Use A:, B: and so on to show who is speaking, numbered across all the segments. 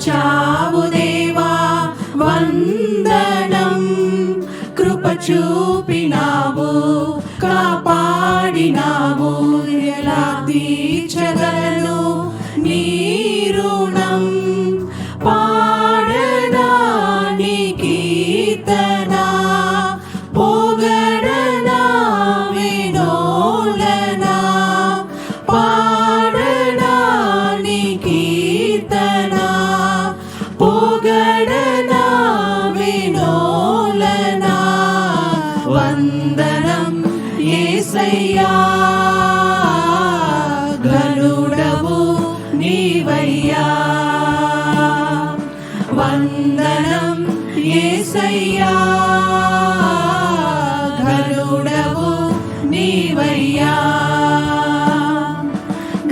A: దాచావు దేవా వందనం. కృప చూపినావు, కాపాడినావు, ఎలా తీర్చగలను నీ రుణం. పాడనా నీ కీర్తన, పొగడనా వినోలనా. పాడనా నీ కీర్తన, పొగడనా వినోలనా. వందనం యేసయ్యా, ఘనుడవు నీవయ్యా. వందనం యేసయ్యా, ఘనుడవు నీవయ్యా.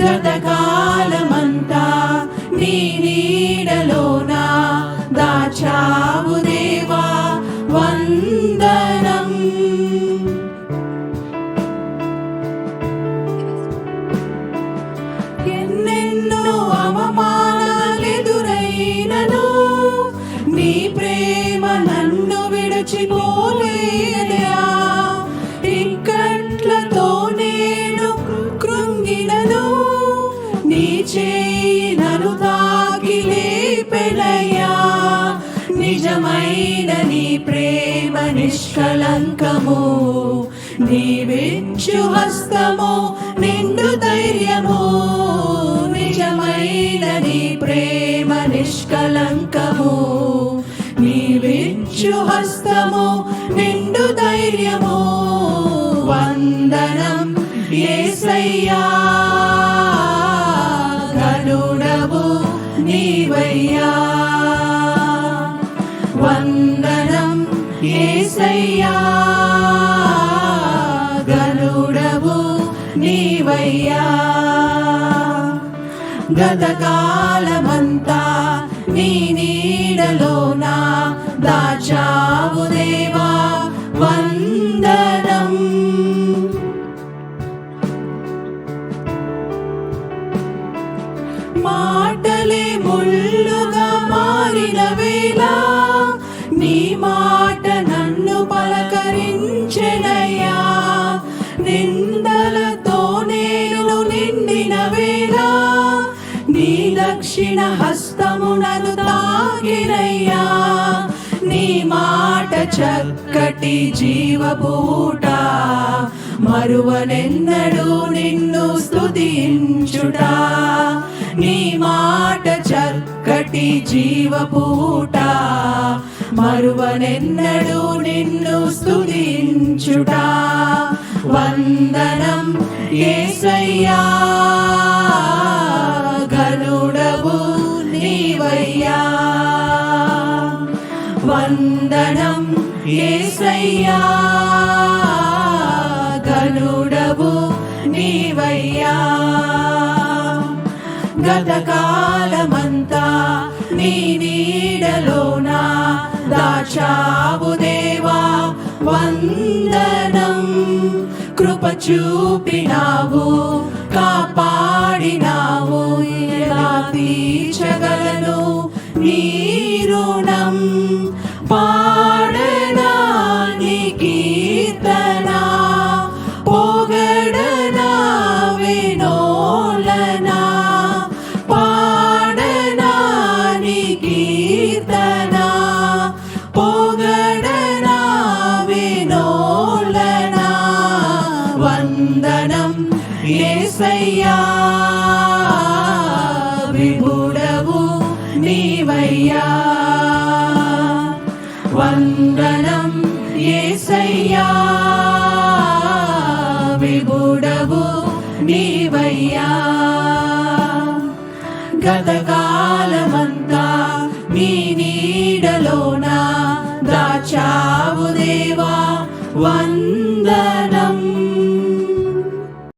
A: గతకాలమంతా నీ నీడలోన దాచావు దేవా వందనం. ఎన్నెన్నో అవమానాలెదురైనను నీ ప్రేమ నన్ను విడిచిపోలేదయా. ఇక్కట్లతో నేను కృంగినను నీ చేయి నన్ను తాకి లేపెనయ్యా. నిజమైన నీ ప్రేమ నిష్కలంకము, నీవిచ్చు హస్తము నిండు ధైర్యము. నిజమైన నీ ప్రేమ నిష్కలంకము, నీవిచ్చు హస్తము నిండు ధైర్యము. వందనం యేసయ్యా, ఘనుడవు నీవయ్యా. వందనం యేసయ్యా, ఘనుడవు నీవయ్యా. గతకాలమంతా నీ నీడలోన దాచావు దేవా వందనం. మాటలే ముళ్ళుగా మారిన వేళ నీ మాట నన్ను పలకరించెనయ్యా. నిందలతో నేను నిండిన వేళ నీ దక్షిణ హస్తము నన్ను తాకినయ్యా. నీ మాట చక్కటి జీవపూట, మరువనెన్నడూ నిన్ను స్తుతించుట. నీ మాట చక్కటి జీవపూట, మరువనెన్నడూ నిన్ను స్తుతించుట. వందనం యేసయ్యా, ఘనుడవు నీవయ్యా. వందనం యేసయ్యా, ఘనుడవు నీవయ్యా. గతకాలమంతా నీ నీడలోన దాచావు దేవా వందనం. కృప చూపినావు, కాపాడినావు, ఎలా తీర్చగలను నీ రుణం. పాడనా నీ కీర్తన, పొగడనా వినోలనా. పాడనా నీ కీర్తన, పొగడనా వినోలనా. వందనం యేసయ్యా, విభుడవు నీవయ్యా. వందనం యేసయ్యా, విభుడవు నీవయ్యా. గతకాలమంతా నీ నీడలోన దాచావు దేవా వందనం.